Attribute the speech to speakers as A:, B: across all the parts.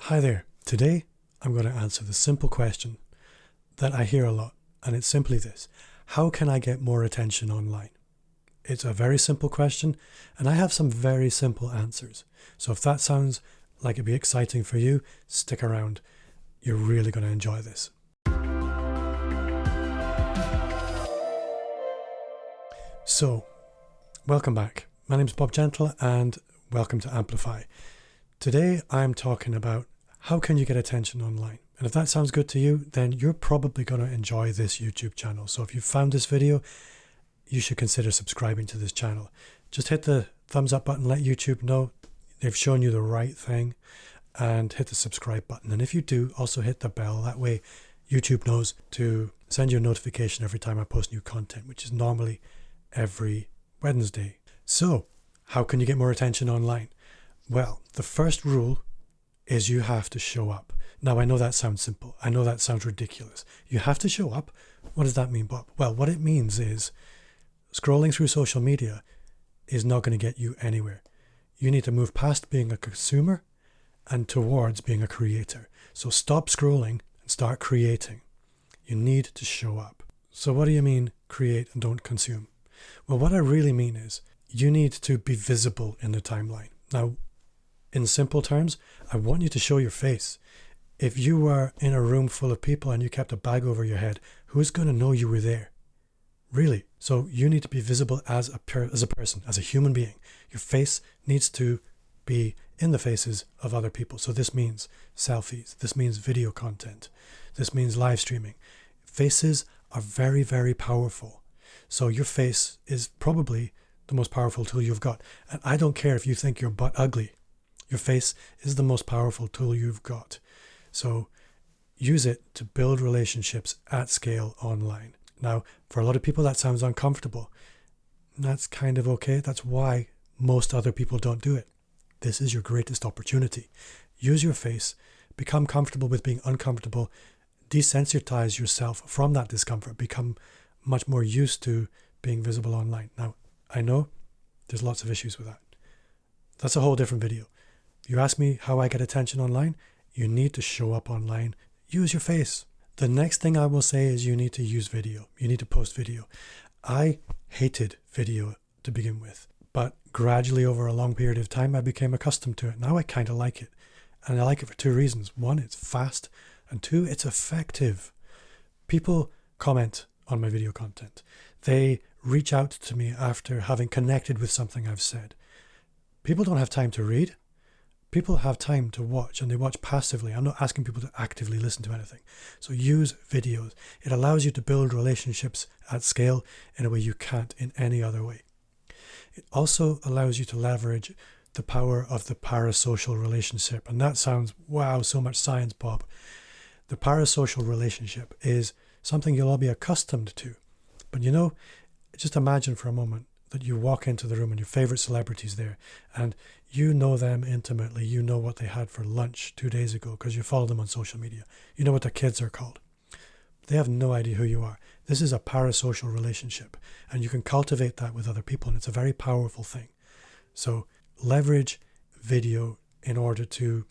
A: Hi there. Today I'm going to answer the simple question that I hear a lot, and it's simply this: how can I get more attention online? It's a very simple question, and I have some very simple answers. So if that sounds like it'd be exciting for you, stick around. You're really going to enjoy this. So, welcome back. My name's Bob Gentle, and welcome to Amplify. Today I'm talking about how can you get attention online. And if that sounds good to you, then you're probably going to enjoy this YouTube channel. So if you found this video, you should consider subscribing to this channel. Just hit the thumbs up button, let YouTube know they've shown you the right thing, and hit the subscribe button. And if you do, also hit the bell. That way YouTube knows to send you a notification every time I post new content, which is normally every Wednesday. So how can you get more attention online? Well, the first rule is you have to show up. Now, I know that sounds simple. I know that sounds ridiculous. You have to show up. What does that mean, Bob? Well, what it means is scrolling through social media is not going to get you anywhere. You need to move past being a consumer and towards being a creator. So stop scrolling and start creating. You need to show up. So what do you mean create and don't consume? Well, what I really mean is you need to be visible in the timeline. Now, in simple terms, I want you to show your face. If you were in a room full of people and you kept a bag over your head, who's going to know you were there? Really? So you need to be visible as a person, as a human being. Your face needs to be in the faces of other people. So this means selfies. This means video content. This means live streaming. Faces are very, very powerful. So your face is probably the most powerful tool you've got. And I don't care if you think your butt ugly. Your face is the most powerful tool you've got. So use it to build relationships at scale online. Now, for a lot of people, that sounds uncomfortable. That's kind of okay. That's why most other people don't do it. This is your greatest opportunity. Use your face, become comfortable with being uncomfortable, desensitize yourself from that discomfort, become much more used to being visible online. Now, I know there's lots of issues with that. That's a whole different video. You ask me how I get attention online, you need to show up online. Use your face. The next thing I will say is you need to use video. You need to post video. I hated video to begin with, but gradually over a long period of time, I became accustomed to it. Now I kind of like it. And I like it for two reasons. One, it's fast. And two, it's effective. People comment on my video content. They reach out to me after having connected with something I've said. People don't have time to read. People have time to watch, and they watch passively. I'm not asking people to actively listen to anything. So use videos. It allows you to build relationships at scale in a way you can't in any other way. It also allows you to leverage the power of the parasocial relationship. And that sounds, wow, so much science, Bob. The parasocial relationship is something you'll all be accustomed to. But you know, just imagine for a moment that you walk into the room and your favorite celebrity's there and you know them intimately. You know what they had for lunch 2 days ago because you follow them on social media. You know what their kids are called. They have no idea who you are. This is a parasocial relationship, and you can cultivate that with other people, and it's a very powerful thing. So leverage video in order to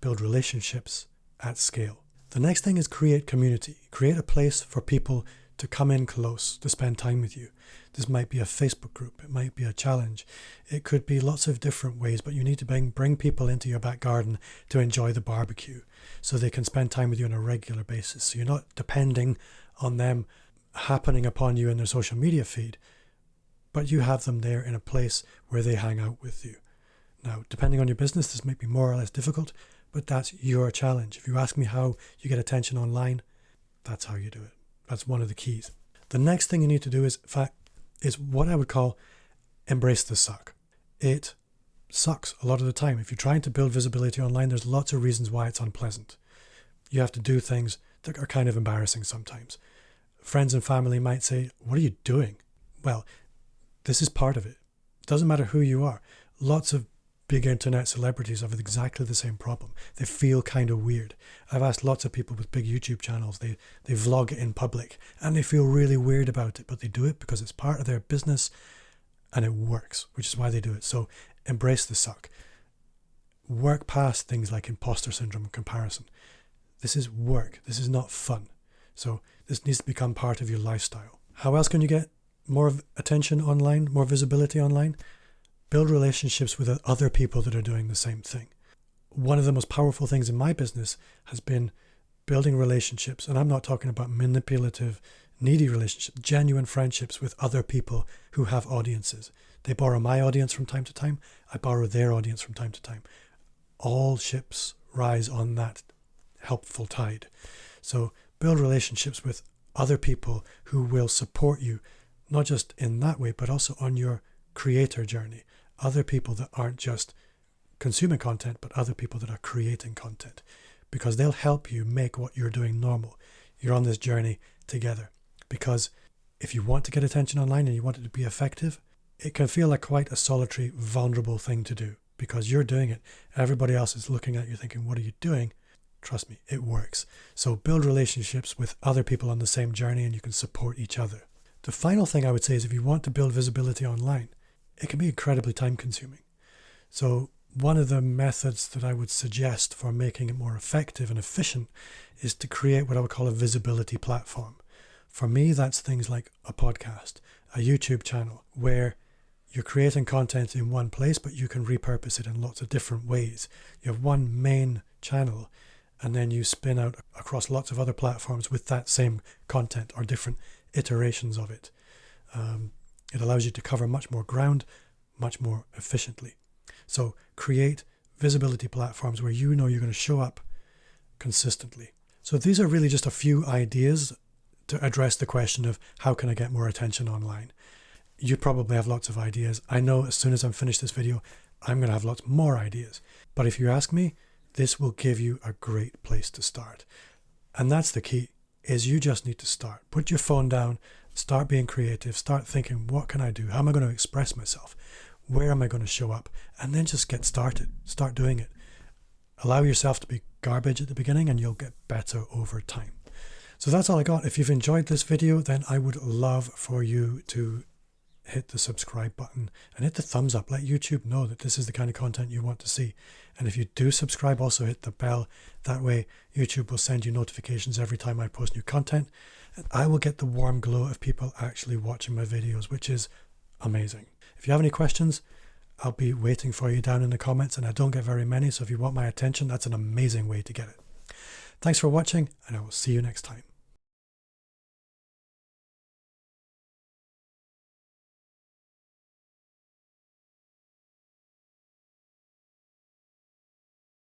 A: build relationships at scale. The next thing is create community. Create a place for people to come in close, to spend time with you. This might be a Facebook group. It might be a challenge. It could be lots of different ways, but you need to bring people into your back garden to enjoy the barbecue so they can spend time with you on a regular basis. So you're not depending on them happening upon you in their social media feed, but you have them there in a place where they hang out with you. Now, depending on your business, this might be more or less difficult, but that's your challenge. If you ask me how you get attention online, that's how you do it. That's one of the keys. The next thing you need to do is what I would call embrace the suck. It sucks a lot of the time. If you're trying to build visibility online, there's lots of reasons why it's unpleasant. You have to do things that are kind of embarrassing sometimes. Friends and family might say, "What are you doing?" Well, this is part of it. It doesn't matter who you are. Lots of big internet celebrities have exactly the same problem. They feel kind of weird. I've asked lots of people with big YouTube channels, they vlog it in public and they feel really weird about it, but they do it because it's part of their business and it works, which is why they do it. So embrace the suck. Work past things like imposter syndrome and comparison. This is work. This is not fun. So this needs to become part of your lifestyle. How else can you get more attention online, more visibility online? Build relationships with other people that are doing the same thing. One of the most powerful things in my business has been building relationships, and I'm not talking about manipulative, needy relationships, genuine friendships with other people who have audiences. They borrow my audience from time to time. I borrow their audience from time to time. All ships rise on that helpful tide. So build relationships with other people who will support you, not just in that way, but also on your creator journey. Other people that aren't just consuming content, but other people that are creating content, because they'll help you make what you're doing normal. You're on this journey together. Because if you want to get attention online and you want it to be effective, it can feel like quite a solitary, vulnerable thing to do because you're doing it. Everybody else is looking at you thinking, what are you doing? Trust me, it works. So build relationships with other people on the same journey and you can support each other. The final thing I would say is if you want to build visibility online, it can be incredibly time consuming. So one of the methods that I would suggest for making it more effective and efficient is to create what I would call a visibility platform. For me, that's things like a podcast, a YouTube channel, where you're creating content in one place, but you can repurpose it in lots of different ways. You have one main channel, and then you spin out across lots of other platforms with that same content or different iterations of it. It allows you to cover much more ground, much more efficiently. So create visibility platforms where you know you're going to show up consistently. So these are really just a few ideas to address the question of how can I get more attention online. You probably have lots of ideas. I know as soon as I'm finished this video, I'm going to have lots more ideas. But if you ask me, this will give you a great place to start. And that's the key, is you just need to start. Put your phone down, start being creative, start thinking, what can I do? How am I going to express myself? Where am I going to show up? And then just get started. Start doing it. Allow yourself to be garbage at the beginning and you'll get better over time. So that's all I got. If you've enjoyed this video, then I would love for you to hit the subscribe button and hit the thumbs up. Let YouTube know that this is the kind of content you want to see. And if you do subscribe, also hit the bell. That way YouTube will send you notifications every time I post new content. And I will get the warm glow of people actually watching my videos, which is amazing. If you have any questions, I'll be waiting for you down in the comments, and I don't get very many. So if you want my attention, that's an amazing way to get it. Thanks for watching, and I will see you next time.